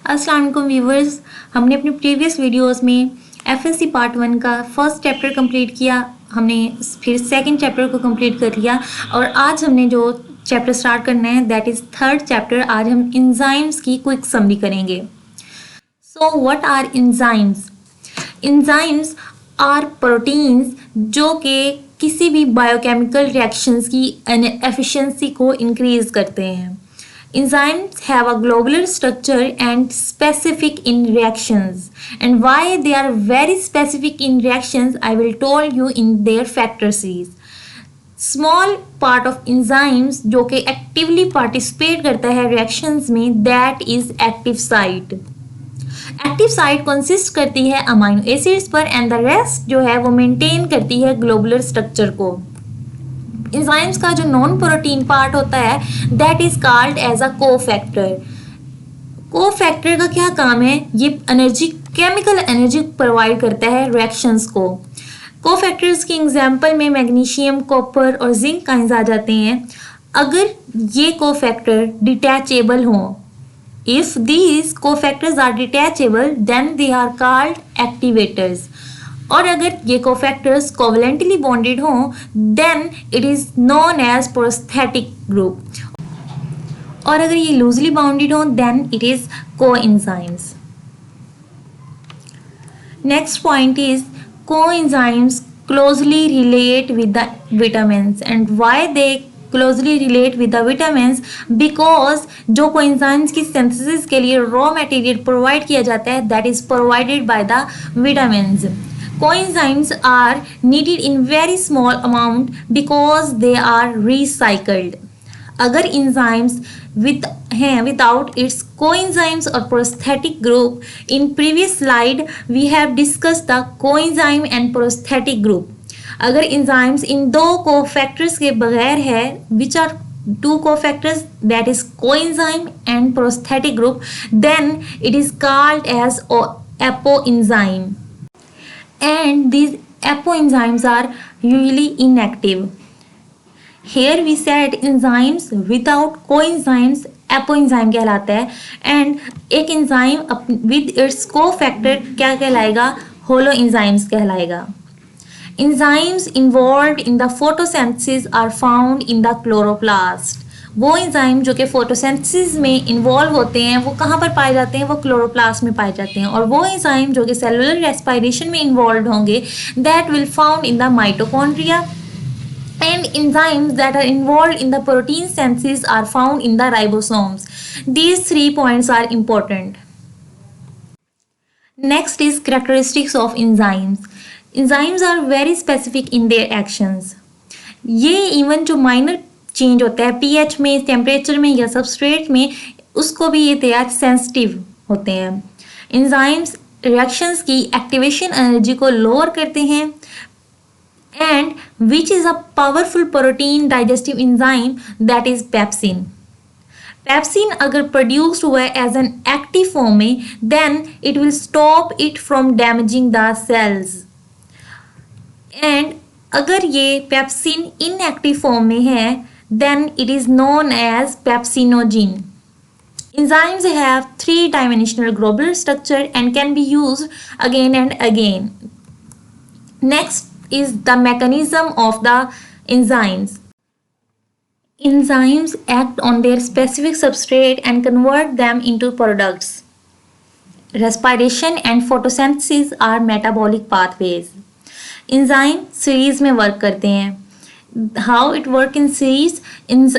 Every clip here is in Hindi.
अस्सलाम वालेकुम व्यूवर्स, हमने अपने प्रीवियस वीडियोस में एफएससी पार्ट 1 का फर्स्ट चैप्टर कंप्लीट किया। हमने फिर सेकंड चैप्टर को कंप्लीट कर लिया और आज हमने जो चैप्टर स्टार्ट करना है दैट इज़ थर्ड चैप्टर। आज हम इंजाइम्स की क्विक समरी करेंगे। So what are enzymes? Enzymes are proteins जो कि किसी भी बायोकेमिकल रिएक्शंस की एफिशिएंसी को इंक्रीज करते हैं। Enzymes have a globular structure and specific in reactions, and why they are very specific in reactions I will tell you in their factor series. Small part of enzymes जो कि actively participate करता है reactions में that is active site. Active site consist करती है amino acids पर and the rest जो है वो maintain करती है globular structure को। इंजाइम्स का जो नॉन प्रोटीन पार्ट होता है that is called as a cofactor. Cofactor का क्या काम है? ये एनर्जी, केमिकल एनर्जी प्रोवाइड करता है रिएक्शंस को। कोफैक्टर्स की एग्जांपल में मैग्नीशियम, कॉपर और जिंक आयंस आ जाते हैं। अगर ये कोफैक्टर डिटैचेबल हो, if these cofactors are detachable then they are called activators. और अगर ये कोफैक्टर्स कोवलेंटली बॉन्डेड हों then it is known as prosthetic group. और अगर ये लूजली बाउंडेड हों then it is coenzymes. Next point is coenzymes closely relate with the vitamins and why they closely relate with the vitamins, because जो कोएंजाइम्स की सिंथेसिस के लिए रॉ मटेरियल प्रोवाइड किया जाता है that is provided by the vitamins. Coenzymes are needed in very small amount because they are recycled. अगर enzymes without its coenzymes or prosthetic group, in previous slide we have discussed the coenzyme and prosthetic group. अगर enzymes इन दो cofactors के बगैर है, which are two cofactors that is coenzyme and prosthetic group, then it is called as apoenzyme. And these apoenzymes are usually inactive. Here we said enzymes without coenzymes apoenzyme कहलाता है and एक enzyme with its cofactor क्या कहलाएगा? holoenzymes कहलाएगा। Enzymes involved in the photosynthesis are found in the chloroplast. वो एंजाइम जो कि फोटोसिंथेसिस में इन्वॉल्व होते हैं वो कहाँ पर पाए जाते हैं? वो क्लोरोप्लास्ट में पाए जाते हैं। और वो एंजाइम जो कि सेलुलर रेस्पिरेशन में इन्वॉल्व होंगे that will found in the mitochondria and enzymes that are involved in the protein synthesis are found in the ribosomes. These 3 points are important. Next is characteristics of enzymes. Enzymes are very specific in their actions. ये इवन जो माइनर चेंज होता है पीएच में, टेम्परेचर में या सबस्ट्रेट में, उसको भी ये तैयार सेंसिटिव होते हैं। एंजाइम्स रिएक्शंस की एक्टिवेशन एनर्जी को लोअर करते हैं and which is a powerful protein digestive enzyme that is pepsin. Pepsin अगर प्रोड्यूस्ड हुआ है एज एन एक्टिव फॉर्म में then it will stop it from damaging the cells. And अगर ये पेप्सिन इनएक्टिव फॉर्म में है then it is known as pepsinogen. Enzymes have 3-dimensional globular structure and can be used again and again. Next is the mechanism of the enzymes. Enzymes act on their specific substrate and convert them into products. Respiration and photosynthesis are metabolic pathways. Enzyme series में वर्क करते हैं। How it work in series,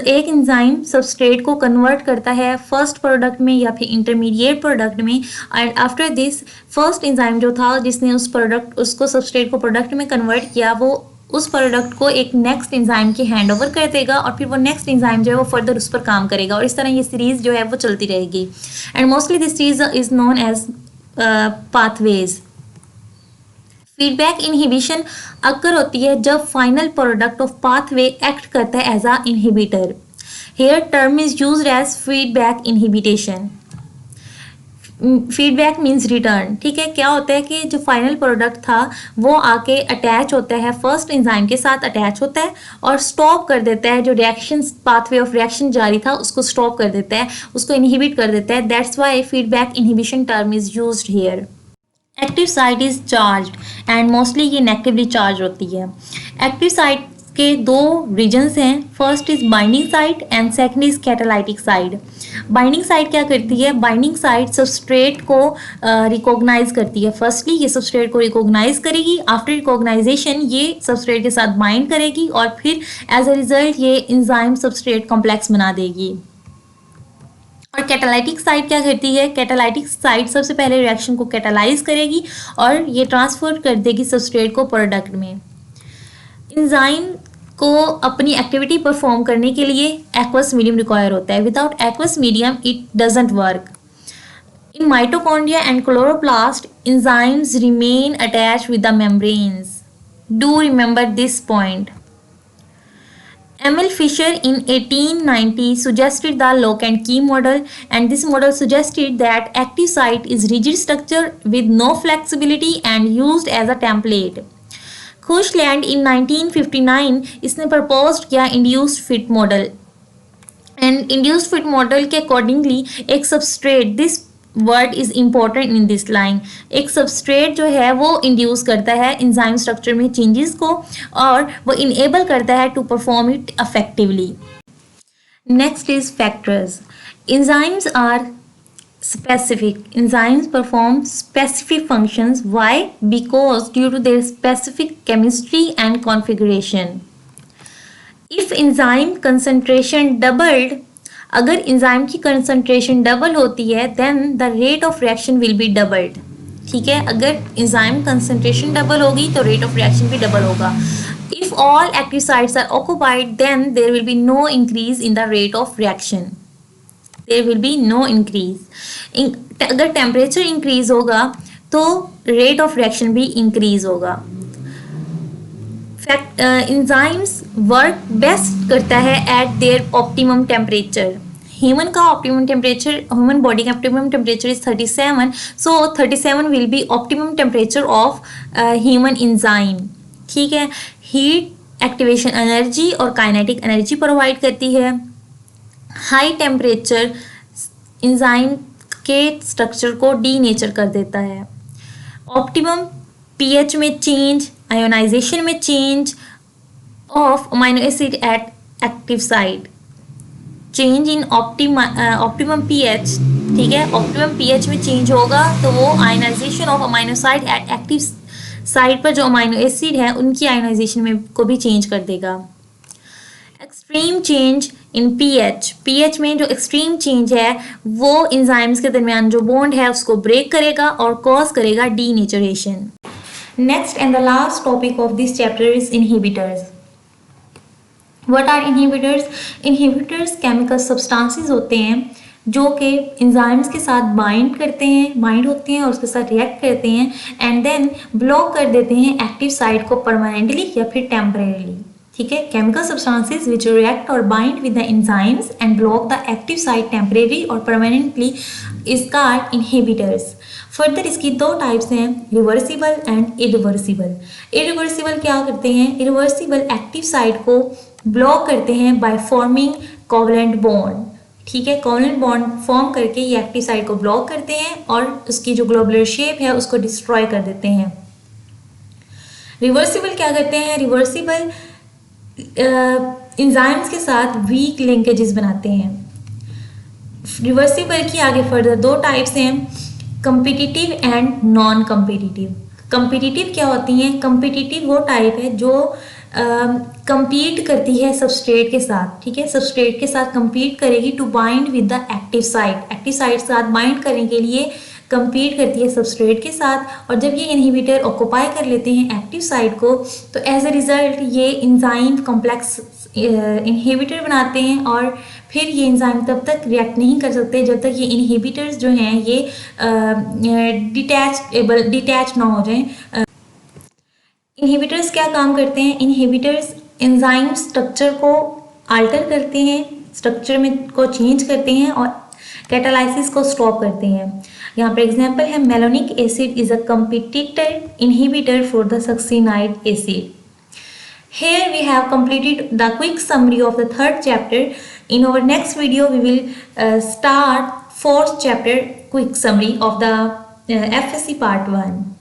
एक इंजाइम सबस्ट्रेट को कन्वर्ट करता है फर्स्ट प्रोडक्ट में या फिर इंटरमीडिएट प्रोडक्ट में and after this first enzyme जो था जिसने उसको सबस्ट्रेट को प्रोडक्ट में कन्वर्ट किया वो उस प्रोडक्ट को एक नेक्स्ट इंजाइम के हैंड ओवर कर देगा और फिर वो नेक्स्ट इंजाइम जो है वो फर्दर उस पर काम करेगा और इस तरह ये सीरीज जो है वो चलती रहेगी and mostly this series is known as pathways. Feedback inhibition occur होती है जब final product of pathway act करता है as a inhibitor. Here term is used as feedback inhibition. Feedback means return. ठीक है, क्या होता है कि जो फाइनल प्रोडक्ट था वो आके अटैच होता है, फर्स्ट एंजाइम के साथ अटैच होता है और स्टॉप कर देता है, जो रिएक्शन पाथवे ऑफ रिएक्शन जारी था उसको स्टॉप कर देता है, उसको इनहिबिट कर देता है। That's why feedback inhibition term is used here. Active site is charged and mostly ये नेगेटिवली चार्ज होती है। एक्टिव साइट के दो रीजन्स हैं, first is binding site and second is catalytic site. Binding site क्या करती है? बाइंडिंग साइट सबस्ट्रेट को रिकॉग्नाइज करती है। फर्स्टली ये सबस्ट्रेट को रिकॉग्नाइज करेगी, आफ्टर रिकॉग्नाइजेशन ये सबस्ट्रेट के साथ बाइंड करेगी और फिर एज अ रिजल्ट ये एंजाइम सबस्ट्रेट कॉम्प्लेक्स बना देगी। और कैटालाइटिक साइट क्या करती है? कैटालाइटिक साइट सबसे पहले रिएक्शन को कैटालाइज करेगी और ये ट्रांसफर कर देगी सबस्ट्रेट को प्रोडक्ट में। एंजाइम को अपनी एक्टिविटी परफॉर्म करने के लिए एक्वस मीडियम रिक्वायर होता है। Without aqueous medium it doesn't work. In mitochondria and chloroplast enzymes remain attached with the membranes. Do remember this point. Emil Fischer in 1890 suggested the lock and key model, and this model suggested that active site is rigid structure with no flexibility and used as a template. Kushland in 1959 इसने proposed किया induced fit model, and induced fit model के accordingly एक substrate, this word is important in this line, एक सबस्ट्रेट जो है वो इंड्यूस करता है एंजाइम स्ट्रक्चर में चेंजेस को और वो इनेबल करता है to perform it effectively. Next is factors. Enzymes are specific. Enzymes perform specific functions. Why? Because due to their specific chemistry and configuration. If enzyme concentration doubled, अगर एंजाइम की कंसंट्रेशन डबल होती है then the rate of reaction will be doubled. ठीक है, अगर एंजाइम कंसंट्रेशन डबल होगी तो रेट ऑफ रिएक्शन भी डबल होगा। If all active sites are occupied then there will be no increase in the rate of reaction, there will be no increase. अगर टेम्परेचर इंक्रीज होगा तो रेट ऑफ रिएक्शन भी इंक्रीज होगा। एंजाइम्स वर्क बेस्ट करता है eight their optimum temperature. Human का ऑप्टिमम टेम्परेचर, ह्यूमन बॉडी का optimum temperature is 37, so 37 will be optimum temperature of human enzyme. ठीक है, हीट एक्टिवेशन एनर्जी और काइनेटिक एनर्जी प्रोवाइड करती है। हाई टेम्परेचर एंजाइम के स्ट्रक्चर को डीनेचर कर देता है। ऑप्टिमम पीएच में चेंज, आयोनाइजेशन में change of amino acid at active site, change in optimum pH. ठीक है, ऑप्टिमम पीएच में चेंज होगा तो वो ionisation of amino side at active site पर जो अमाइनो एसिड है उनकी आयोनाइजेशन में को भी चेंज कर देगा। Extreme change in pH, pH में जो एक्सट्रीम चेंज है वो एंजाइम्स के दरमियान जो बॉन्ड है उसको ब्रेक करेगा और कॉज करेगा denaturation. Next and the last topic of this chapter is inhibitors. What are inhibitors? Inhibitors chemical substances होते हैं जो कि enzymes के साथ bind करते हैं, bind होते हैं और उसके साथ react करते हैं and then block कर देते हैं active site को permanently या फिर temporarily. ठीक है, chemical substances which react or bind with the enzymes and block the active site temporarily or permanently is called inhibitors. Further इसकी दो टाइप्स हैं, रिवर्सिबल एंड इरिवर्सिबल। इरिवर्सिबल क्या करते हैं? इरिवर्सिबल एक्टिव साइट को ब्लॉक करते हैं बाय फॉर्मिंग कोवलेंट बॉन्ड। ठीक है, कोवलेंट बॉन्ड फॉर्म करके ये एक्टिव साइट को ब्लॉक करते हैं और उसकी जो ग्लोबुलर शेप है उसको डिस्ट्रॉय कर देते हैं। रिवर्सिबल क्या करते हैं? रिवर्सिबल एंजाइम्स के साथ वीक लिंकेजेस बनाते हैं। रिवर्सिबल की आगे फर्दर दो टाइप्स हैं, competitive and non competitive. Competitive क्या होती हैं? कम्पिटिटिव वो टाइप है जो compete करती है सबस्ट्रेट के साथ। ठीक है, सबस्ट्रेट के साथ compete करेगी to bind with the active site. Active site साथ बाइंड करने के लिए compete करती है सबस्ट्रेट के साथ, और जब ये इनहिबिटर ऑक्यूपाई कर लेते हैं एक्टिव साइट को तो एज अ रिजल्ट ये एंजाइम कॉम्प्लेक्स इनहिबिटर बनाते हैं और फिर ये एंजाइम तब तक रिएक्ट नहीं कर सकते जब तक ये इनहिबिटर्स जो हैं ये डिटैच ना हो जाएं। इनहिबिटर्स क्या काम करते हैं? इनहिबिटर्स एंजाइम स्ट्रक्चर को आल्टर करते हैं, स्ट्रक्चर में को चेंज करते हैं और कैटालाइसिस को स्टॉप करते हैं। यहाँ पर एग्जाम्पल है malonic acid is a competitor inhibitor for the succinate acid. Here we have completed the quick summary of the third chapter. In our next video, we will start fourth chapter quick summary of the FSC part 1.